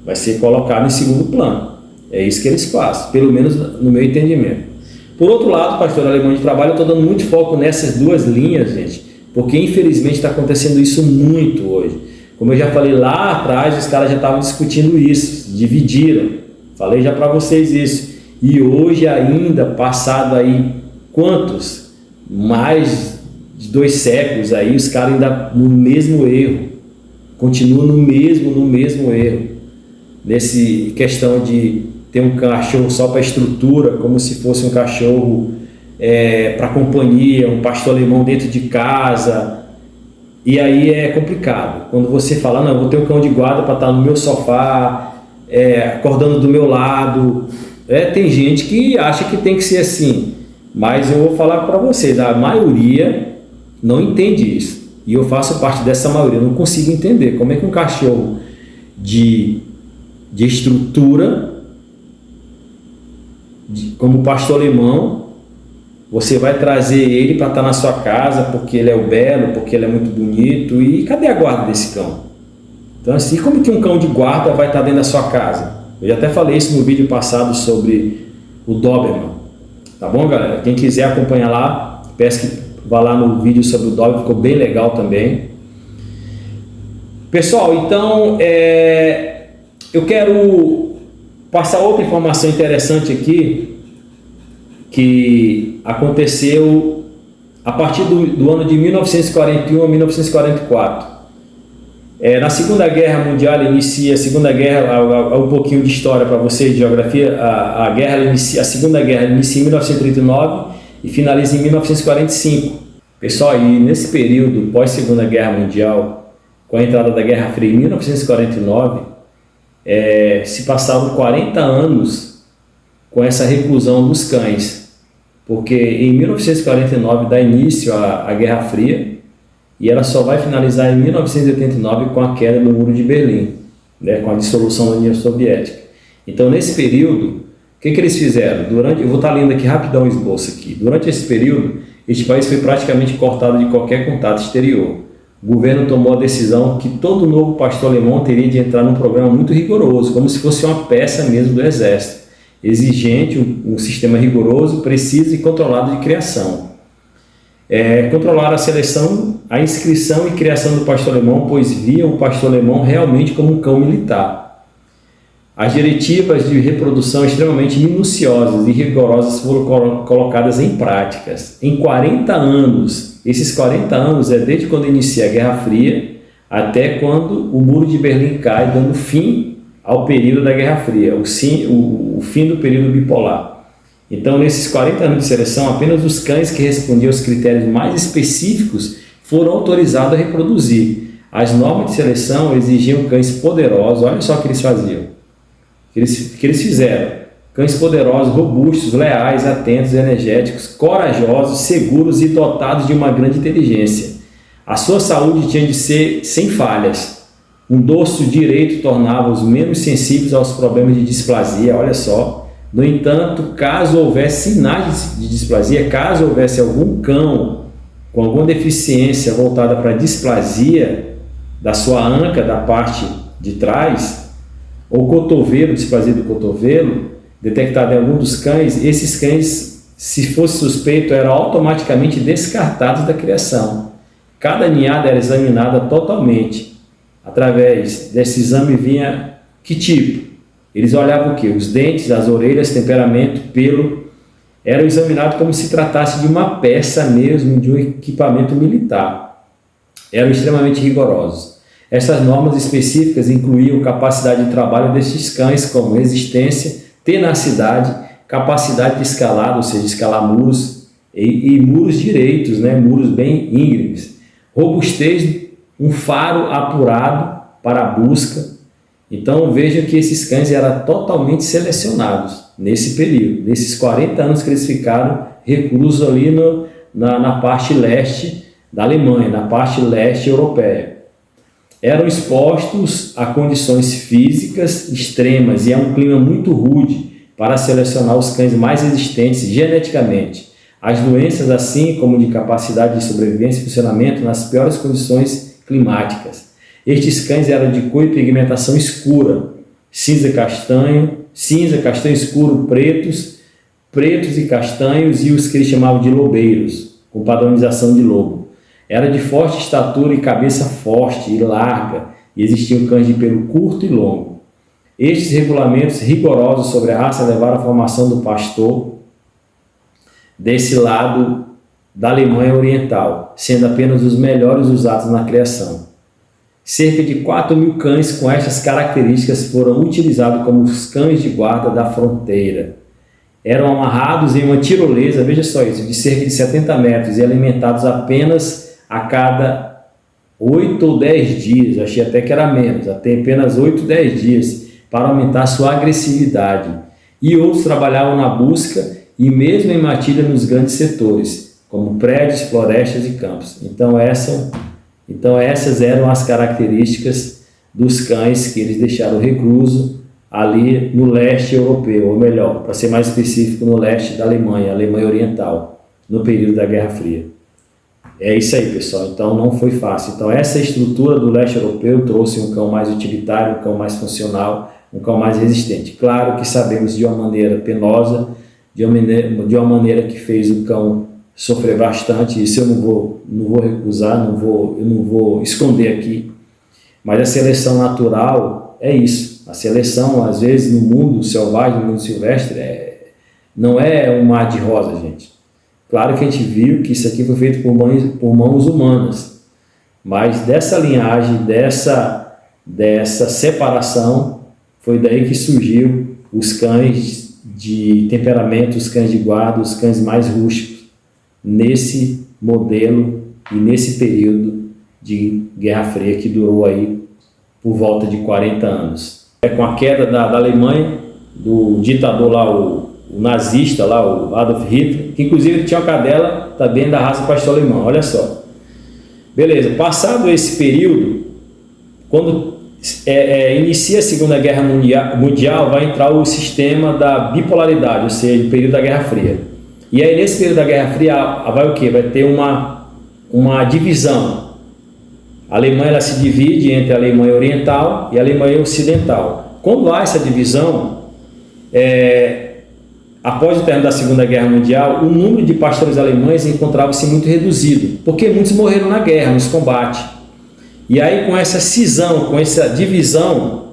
vai ser colocado em segundo plano. É isso que eles fazem, pelo menos no meu entendimento. Por outro lado, pastor Alemão de Trabalho, eu estou dando muito foco nessas duas linhas, gente, porque infelizmente está acontecendo isso muito hoje. Como eu já falei lá atrás, os caras já estavam discutindo isso, dividiram, falei já para vocês isso. E hoje ainda, passado aí quantos? Mais de 2 séculos aí, os caras ainda no mesmo erro, continuam no mesmo erro, nesse questão de ter um cachorro só para estrutura, como se fosse um cachorro para companhia, um pastor alemão dentro de casa. E aí é complicado, quando você fala, não, eu vou ter um cão de guarda para estar no meu sofá, acordando do meu lado. Tem gente que acha que tem que ser assim, mas eu vou falar para vocês, a maioria não entende isso, e eu faço parte dessa maioria, eu não consigo entender como é que um cachorro de estrutura, como pastor alemão, você vai trazer ele para estar na sua casa porque ele é o belo, porque ele é muito bonito, e cadê a guarda desse cão? Então assim, como que um cão de guarda vai estar dentro da sua casa? Eu já até falei isso no vídeo passado sobre o Doberman, tá bom, galera? Quem quiser acompanhar lá, peço que vá lá no vídeo sobre o Doberman, ficou bem legal também. Pessoal, então eu quero passar outra informação interessante aqui, que aconteceu a partir do ano de 1941 a 1944. Na Segunda Guerra Mundial inicia a Segunda Guerra, um pouquinho de história para vocês, de geografia. A Segunda Guerra inicia em 1939 e finaliza em 1945. Pessoal, e nesse período pós Segunda Guerra Mundial, com a entrada da Guerra Fria em 1949, se passaram 40 anos com essa reclusão dos cães, porque em 1949 dá início à Guerra Fria, e ela só vai finalizar em 1989 com a queda do Muro de Berlim, com a dissolução da União Soviética. Então, nesse período, o que eles fizeram? Eu vou estar lendo aqui rapidão o esboço aqui. Durante esse período, este país foi praticamente cortado de qualquer contato exterior. O governo tomou a decisão que todo novo pastor alemão teria de entrar num programa muito rigoroso, como se fosse uma peça mesmo do exército, exigente, um sistema rigoroso, preciso e controlado de criação. Controlar a seleção, a inscrição e criação do pastor alemão, pois via o pastor alemão realmente como um cão militar. As diretivas de reprodução extremamente minuciosas e rigorosas foram colocadas em práticas. Em 40 anos, esses 40 anos desde quando inicia a Guerra Fria até quando o Muro de Berlim cai, dando fim ao período da Guerra Fria, o fim do período bipolar. Então, nesses 40 anos de seleção, apenas os cães que respondiam aos critérios mais específicos foram autorizados a reproduzir. As normas de seleção exigiam cães poderosos. Olha só o que eles faziam, que eles fizeram: cães poderosos, robustos, leais, atentos, energéticos, corajosos, seguros e dotados de uma grande inteligência. A sua saúde tinha de ser sem falhas. Um dorso direito tornava-os menos sensíveis aos problemas de displasia. Olha só. No entanto, caso houvesse sinais de displasia, caso houvesse algum cão com alguma deficiência voltada para a displasia da sua anca, da parte de trás, ou cotovelo, displasia do cotovelo, detectada em algum dos cães, esses cães, se fosse suspeito, eram automaticamente descartados da criação. Cada ninhada era examinada totalmente. Através desse exame vinha que tipo? Eles olhavam o quê? Os dentes, as orelhas, temperamento, pelo. Eram examinados como se tratasse de uma peça mesmo, de um equipamento militar. Eram extremamente rigorosos. Essas normas específicas incluíam capacidade de trabalho desses cães, como resistência, tenacidade, capacidade de escalar, ou seja, escalar muros, e muros direitos, muros bem íngremes. Robustez, um faro apurado para a busca. Então veja que esses cães eram totalmente selecionados nesse período, nesses 40 anos que eles ficaram reclusos ali na parte leste da Alemanha, na parte leste europeia. Eram expostos a condições físicas extremas e a um clima muito rude para selecionar os cães mais resistentes geneticamente às doenças, assim como de capacidade de sobrevivência e funcionamento nas piores condições climáticas. Estes cães eram de cor e pigmentação escura, cinza, castanho escuro, pretos e castanhos, e os que eles chamavam de lobeiros, com padronização de lobo. Era de forte estatura e cabeça forte e larga, e existiam cães de pelo curto e longo. Estes regulamentos rigorosos sobre a raça levaram à formação do pastor desse lado da Alemanha Oriental, sendo apenas os melhores usados na criação. Cerca de 4.000 cães com estas características foram utilizados como os cães de guarda da fronteira. Eram amarrados em uma tirolesa, veja só isso, de cerca de 70 metros e alimentados apenas a cada 8 ou 10 dias, achei até que era menos, até apenas 8 ou 10 dias, para aumentar sua agressividade. E outros trabalhavam na busca e mesmo em matilha nos grandes setores, como prédios, florestas e campos. Então essas eram as características dos cães que eles deixaram recluso ali no leste europeu, ou melhor, para ser mais específico, no leste da Alemanha, Alemanha Oriental, no período da Guerra Fria. É isso aí, pessoal. Então não foi fácil. Então essa estrutura do leste europeu trouxe um cão mais utilitário, um cão mais funcional, um cão mais resistente. Claro que sabemos de uma maneira penosa, de uma maneira que fez o cão sofrer bastante. Isso eu não vou recusar, eu não vou esconder aqui. Mas a seleção natural é isso. A seleção, às vezes, no mundo selvagem, no mundo silvestre, não é um mar de rosa, gente. Claro que a gente viu que isso aqui foi feito por mãos humanas, mas dessa linhagem, dessa separação, foi daí que surgiu os cães de temperamento, os cães de guarda, os cães mais rústicos, nesse modelo e nesse período de Guerra Fria que durou aí por volta de 40 anos. Com a queda da Alemanha, do ditador lá, o nazista lá, o Adolf Hitler, que inclusive tinha uma cadela também da raça pastor alemão, olha só. Beleza, passado esse período, quando inicia a Segunda Guerra Mundial, vai entrar o sistema da bipolaridade, ou seja, o período da Guerra Fria. E aí nesse período da Guerra Fria vai o quê? Vai ter uma divisão. A Alemanha ela se divide entre a Alemanha Oriental e a Alemanha Ocidental. Quando há essa divisão, após o término da Segunda Guerra Mundial, o número de pastores alemães encontrava-se muito reduzido, porque muitos morreram na guerra, nos combates. E aí com essa cisão, com essa divisão,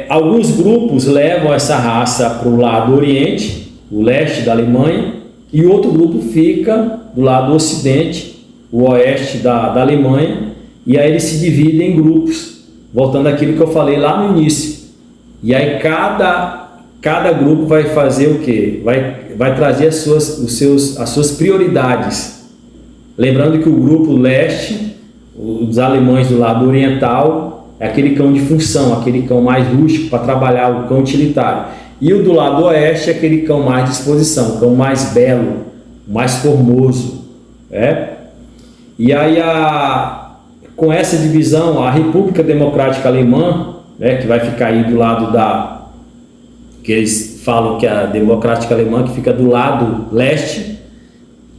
alguns grupos levam essa raça para o lado oriente, o leste da Alemanha, e outro grupo fica do lado ocidente, o oeste da Alemanha, e aí eles se dividem em grupos, voltando àquilo que eu falei lá no início. E aí cada grupo vai fazer o quê? Vai trazer as suas prioridades. Lembrando que o grupo leste, os alemães do lado oriental, é aquele cão de função, aquele cão mais rústico para trabalhar, o cão utilitário. E o do lado oeste é aquele cão mais de disposição, o cão mais belo, mais formoso. E aí, com essa divisão, a República Democrática Alemã, que vai ficar aí do lado que eles falam que é a Democrática Alemã, que fica do lado leste,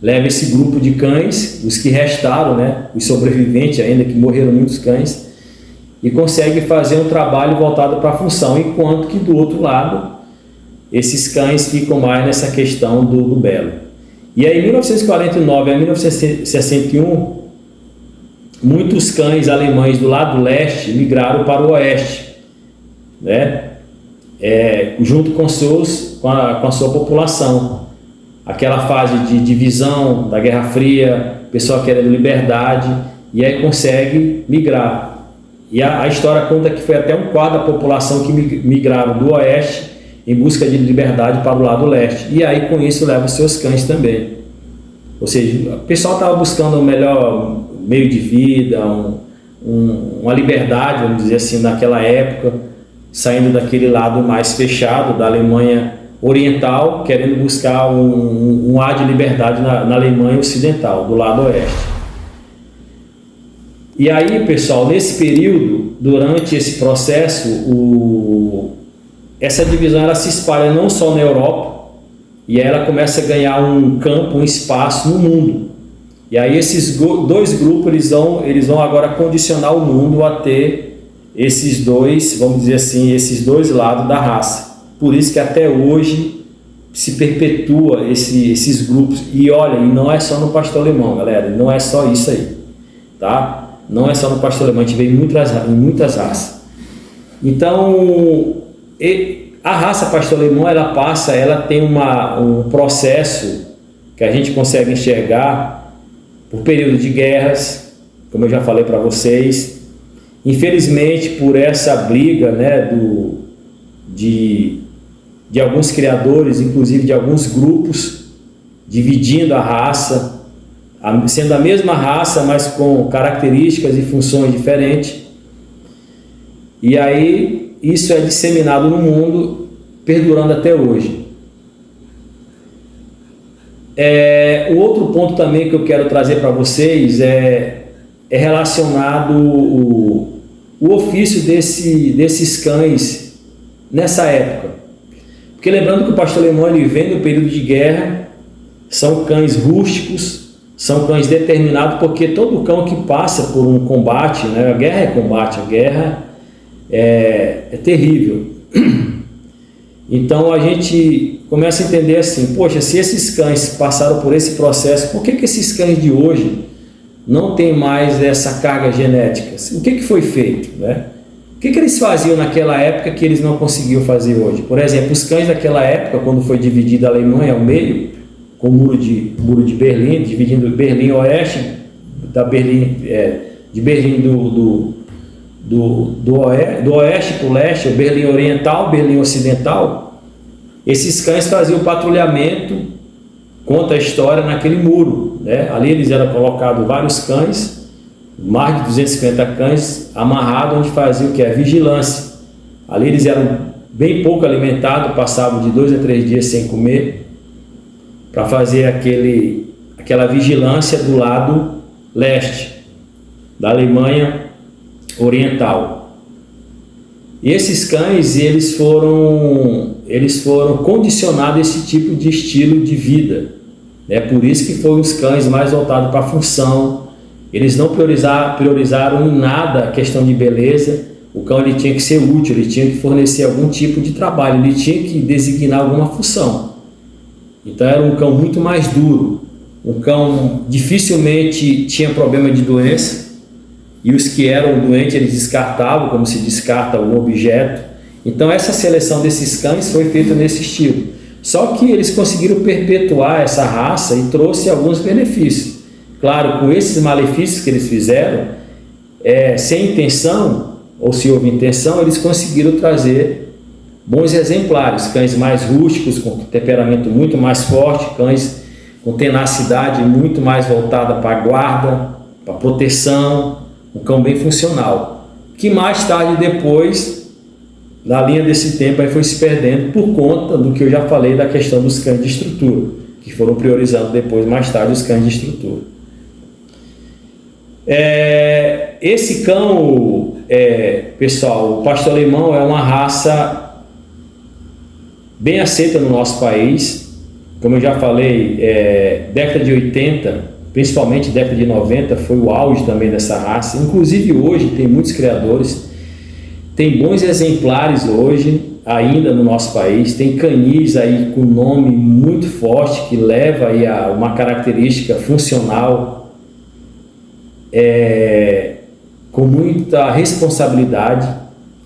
leva esse grupo de cães, os que restaram, os sobreviventes ainda, que morreram muitos cães, e consegue fazer um trabalho voltado para a função, enquanto que do outro lado, esses cães ficam mais nessa questão do belo. E aí, em 1949 a 1961, muitos cães alemães do lado leste migraram para o oeste, junto com a sua população. Aquela fase de divisão da Guerra Fria, o pessoal querendo liberdade, e aí consegue migrar. E a história conta que foi até um quarto da população que migraram do oeste em busca de liberdade para o lado leste, e aí com isso leva os seus cães também. Ou seja, o pessoal estava buscando um melhor meio de vida, uma liberdade, vamos dizer assim, naquela época, saindo daquele lado mais fechado da Alemanha oriental, querendo buscar um ar de liberdade na Alemanha Ocidental, do lado oeste. E aí, pessoal, nesse período, durante esse processo, essa divisão ela se espalha não só na Europa, e aí ela começa a ganhar um campo, um espaço no mundo. E aí esses dois grupos eles vão agora condicionar o mundo a ter esses dois, vamos dizer assim, esses dois lados da raça. Por isso que até hoje se perpetua esses grupos. E olha, e não é só no pastor alemão, galera, não é só isso aí, tá? Não é só no pastor alemão, a gente vê em muitas raças. Então, a raça pastor alemão, ela tem um processo que a gente consegue enxergar por período de guerras, como eu já falei para vocês. Infelizmente, por essa briga, né, de alguns criadores, inclusive de alguns grupos, dividindo a raça, sendo a mesma raça, mas com características e funções diferentes. E aí isso é disseminado no mundo, perdurando até hoje. O outro ponto também que eu quero trazer para vocês é relacionado o ofício desses cães nessa época. Porque lembrando que o pastor alemão ele vem do período de guerra, são cães rústicos, são cães determinados, porque todo cão que passa por um combate, né, a guerra é combate, a guerra é terrível. Então a gente começa a entender assim, poxa, se esses cães passaram por esse processo, por que esses cães de hoje não têm mais essa carga genética? O que foi feito, né? O que eles faziam naquela época que eles não conseguiam fazer hoje? Por exemplo, os cães daquela época, quando foi dividida a Alemanha ao meio, com o muro de Berlim, dividindo Berlim Oeste, de Berlim do Oeste para o Leste, o Berlim Oriental, Berlim Ocidental, esses cães faziam patrulhamento, conta a história, naquele muro, né? Ali eles eram colocados vários cães, mais de 250 cães amarrados, onde faziam o que? A vigilância. Ali eles eram bem pouco alimentados, passavam de 2 a 3 dias sem comer, para fazer aquela vigilância do lado leste da Alemanha Oriental. E esses cães eles foram condicionados a esse tipo de estilo de vida. É por isso que foram os cães mais voltados para a função. Eles não priorizaram em nada a questão de beleza. O cão ele tinha que ser útil, ele tinha que fornecer algum tipo de trabalho, ele tinha que designar alguma função. Então era um cão muito mais duro, um cão dificilmente tinha problema de doença, e os que eram doentes eles descartavam, como se descarta um objeto. Então essa seleção desses cães foi feita nesse estilo. Só que eles conseguiram perpetuar essa raça e trouxe alguns benefícios. Claro, com esses malefícios que eles fizeram, sem intenção, ou se houve intenção, eles conseguiram trazer bons exemplares, cães mais rústicos, com temperamento muito mais forte, cães com tenacidade muito mais voltada para a guarda, para a proteção, um cão bem funcional, que mais tarde depois, na linha desse tempo, aí foi se perdendo por conta do que eu já falei da questão dos cães de estrutura, que foram priorizando depois, mais tarde, os cães de estrutura. Esse cão, pessoal, o pastor alemão é uma raça bem aceita no nosso país. Como eu já falei, década de 80, principalmente década de 90, foi o auge também dessa raça. Inclusive hoje tem muitos criadores, tem bons exemplares hoje ainda no nosso país, tem canis aí com nome muito forte, que leva aí a uma característica funcional, com muita responsabilidade.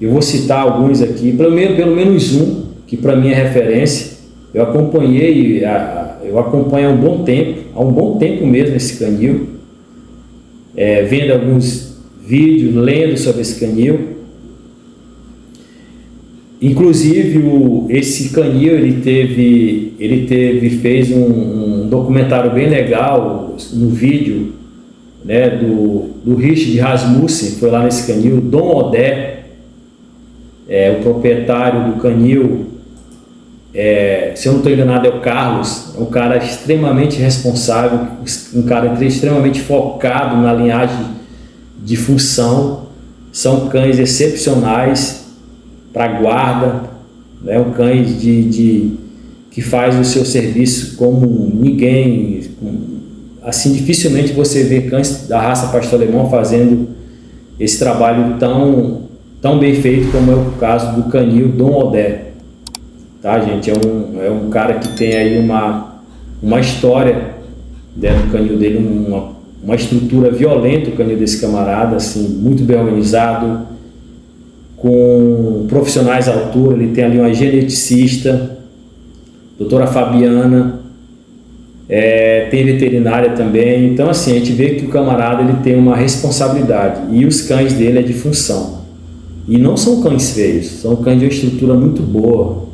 Eu vou citar alguns aqui, pelo menos um, que para mim é referência. Eu acompanho há um bom tempo mesmo esse canil, vendo alguns vídeos, lendo sobre esse canil. Inclusive esse canil fez um documentário bem legal no vídeo, né, do Richard Rasmussen, foi lá nesse canil. Dom Odé, o proprietário do canil, se eu não estou enganado, é o Carlos, é um cara extremamente responsável, um cara extremamente focado na linhagem de função. São cães excepcionais para guarda, né? Um cães que faz o seu serviço como ninguém. Assim, dificilmente você vê cães da raça pastor alemão fazendo esse trabalho tão bem feito como é o caso do canil Dom Odé. Tá, gente? É um cara que tem aí uma história dentro do canil dele, uma estrutura violenta, o canil desse camarada, assim, muito bem organizado, com profissionais à altura. Ele tem ali uma geneticista, doutora Fabiana, tem veterinária também. Então, assim, a gente vê que o camarada ele tem uma responsabilidade, e os cães dele é de função. E não são cães feios, são cães de uma estrutura muito boa,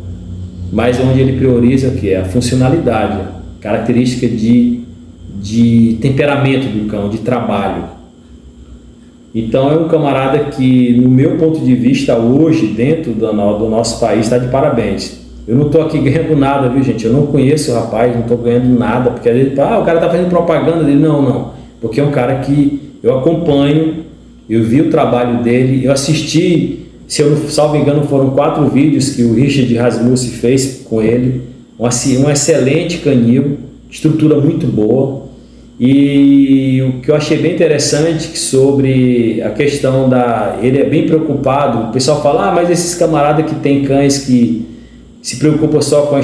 mas onde ele prioriza o que é a funcionalidade, característica de temperamento do cão, de trabalho. Então é um camarada que, no meu ponto de vista, hoje, dentro do nosso país, está de parabéns. Eu não estou aqui ganhando nada, viu, gente? Eu não conheço o rapaz, não estou ganhando nada, porque às vezes, o cara está fazendo propaganda dele. Não, porque é um cara que eu acompanho, eu vi o trabalho dele, eu assisti. Se eu não salvo engano, foram 4 vídeos que o Richard Rasmussen fez com ele. Um excelente canil, estrutura muito boa. E o que eu achei bem interessante sobre a questão ele é bem preocupado. O pessoal fala, mas esses camaradas que tem cães que se preocupam só com a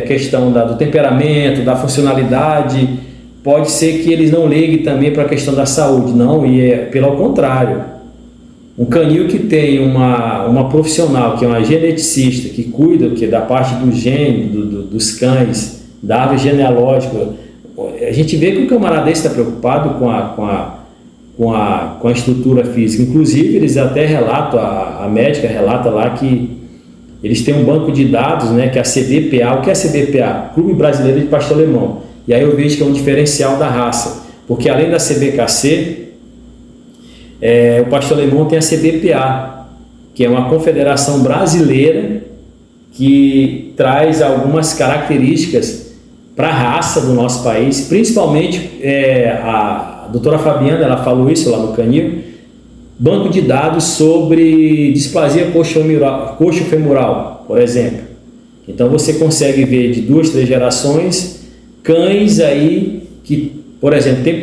questão do temperamento, da funcionalidade, pode ser que eles não liguem também para a questão da saúde. Não, e é pelo contrário. Um canil que tem uma profissional, que é uma geneticista, que cuida da parte do gene, dos cães, da árvore genealógica, a gente vê que o camarada desse está preocupado com a estrutura física. Inclusive, eles até relatam, a médica relata lá que eles têm um banco de dados, né, que é a CBPA. O que é a CBPA? Clube Brasileiro de Pastor Alemão. E aí eu vejo que é um diferencial da raça, porque além da CBKC, o pastor alemão tem a CBPA, que é uma confederação brasileira que traz algumas características para a raça do nosso país, principalmente a doutora Fabiana, ela falou isso lá no canil, banco de dados sobre displasia coxofemoral, por exemplo. Então você consegue ver de 2, 3 gerações cães aí que, por exemplo, tem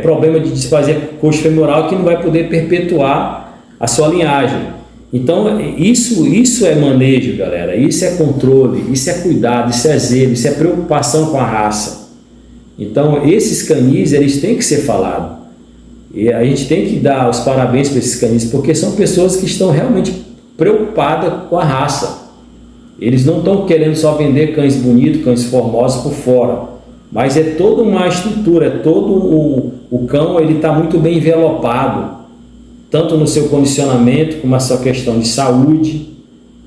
problema de displasia coxofemoral que não vai poder perpetuar a sua linhagem. Então, isso é manejo, galera. Isso é controle, isso é cuidado, isso é zelo, isso é preocupação com a raça. Então, esses canis, eles têm que ser falados. E a gente tem que dar os parabéns para esses canis, porque são pessoas que estão realmente preocupadas com a raça. Eles não estão querendo só vender cães bonitos, cães formosos por fora. Mas é toda uma estrutura, o cão ele está muito bem envelopado, tanto no seu condicionamento, como a sua questão de saúde,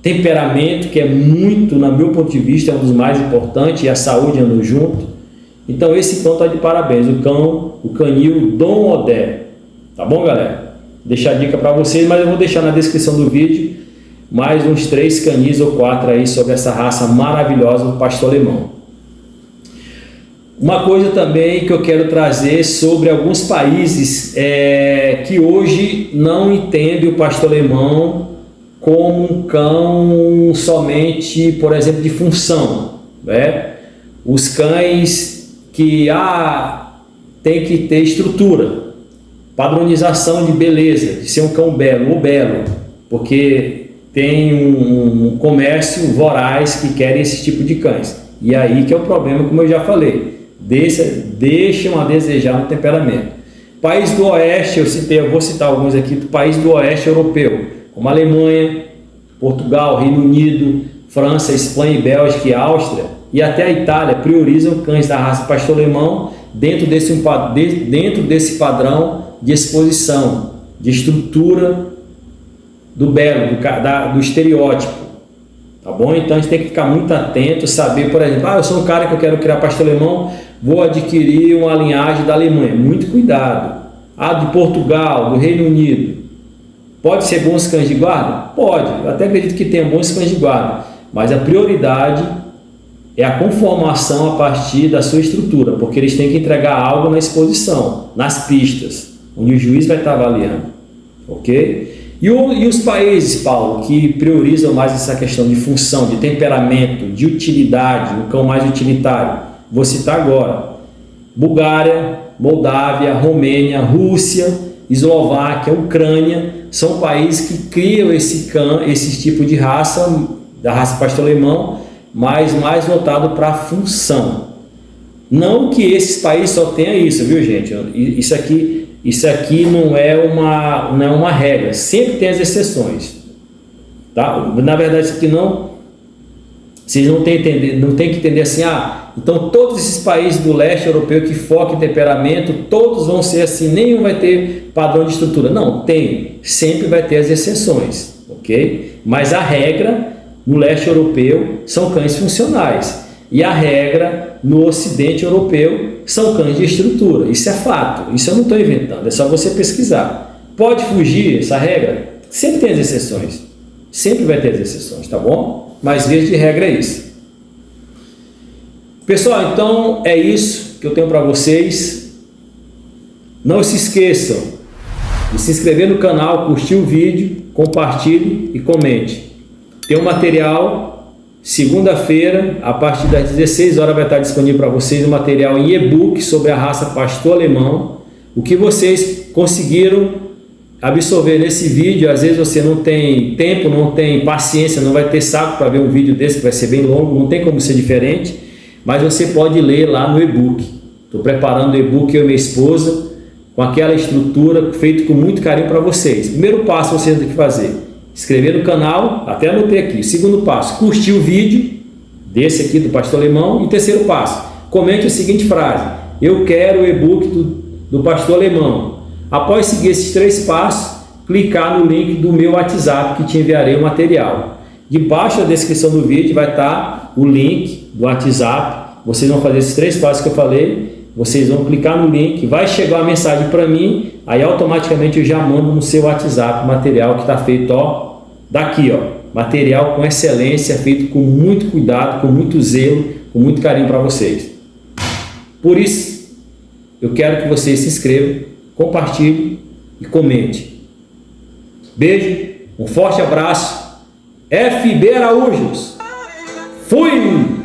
temperamento, que é muito, no meu ponto de vista, é um dos mais importantes, e a saúde andam junto. Então esse cão está de parabéns, o canil Dom Odé. Tá bom, galera? Deixar a dica para vocês, mas eu vou deixar na descrição do vídeo mais uns 3 canis ou 4 aí sobre essa raça maravilhosa do pastor alemão. Uma coisa também que eu quero trazer sobre alguns países que hoje não entendem o pastor alemão como um cão somente, por exemplo, de função, né? Os cães que tem que ter estrutura, padronização de beleza, de ser um cão belo ou belo, porque tem um comércio voraz que querem esse tipo de cães. E aí que é o problema, como eu já falei. Deixam a desejar no temperamento. País do Oeste, eu vou citar alguns aqui do país do Oeste europeu, como Alemanha, Portugal, Reino Unido, França, Espanha, Bélgica e Áustria, e até a Itália, priorizam cães da raça pastor alemão dentro desse padrão de exposição, de estrutura do belo, do estereótipo. Tá bom? Então a gente tem que ficar muito atento, saber, por exemplo, eu sou um cara que eu quero criar pastor alemão, vou adquirir uma linhagem da Alemanha. Muito cuidado. De Portugal, do Reino Unido. Pode ser bons cães de guarda? Pode. Eu até acredito que tenha bons cães de guarda. Mas a prioridade é a conformação a partir da sua estrutura, porque eles têm que entregar algo na exposição, nas pistas, onde o juiz vai estar avaliando, ok? E os países, Paulo, que priorizam mais essa questão de função, de temperamento, de utilidade, um cão mais utilitário, vou citar agora: Bulgária, Moldávia, Romênia, Rússia, Eslováquia, Ucrânia, são países que criam esse tipo de raça, da raça pastor alemão, mas mais voltado para a função. Não que esses países só tenham isso, viu, gente? Isso aqui não é uma regra, sempre tem as exceções, tá? Na verdade, isso aqui não, vocês não têm que entender assim, então todos esses países do leste europeu que focam em temperamento, todos vão ser assim, nenhum vai ter padrão de estrutura. Não, sempre vai ter as exceções, ok? Mas a regra no leste europeu são cães funcionais, e a regra no ocidente europeu são cães de estrutura. Isso é fato, isso eu não estou inventando, é só você pesquisar. Pode fugir essa regra? Sempre tem as exceções, sempre vai ter as exceções, tá bom? Mas via de regra é isso. Pessoal, então é isso que eu tenho para vocês. Não se esqueçam de se inscrever no canal, curtir o vídeo, compartilhe e comente. Tem um material, segunda-feira, a partir das 16 horas vai estar disponível para vocês um material em e-book sobre a raça pastor alemão. O que vocês conseguiram absorver nesse vídeo, às vezes você não tem tempo, não tem paciência, não vai ter saco para ver um vídeo desse que vai ser bem longo, não tem como ser diferente, mas você pode ler lá no e-book. Estou preparando o e-book, eu e minha esposa, com aquela estrutura, feito com muito carinho para vocês. Primeiro passo vocês têm que fazer: inscrever no canal, até anotei aqui. Segundo passo, curtir o vídeo desse aqui do pastor alemão. E terceiro passo, comente a seguinte frase: eu quero o e-book do pastor alemão. Após seguir esses 3 passos, clicar no link do meu WhatsApp que te enviarei o material. Debaixo da descrição do vídeo vai estar o link do WhatsApp. Vocês vão fazer esses 3 passos que eu falei, vocês vão clicar no link, vai chegar uma mensagem para mim, aí automaticamente eu já mando no seu WhatsApp o material que está feito, daqui, material com excelência, feito com muito cuidado, com muito zelo, com muito carinho para vocês. Por isso, eu quero que vocês se inscrevam, compartilhe e comente. Beijo, um forte abraço. FB Araújos. Fui!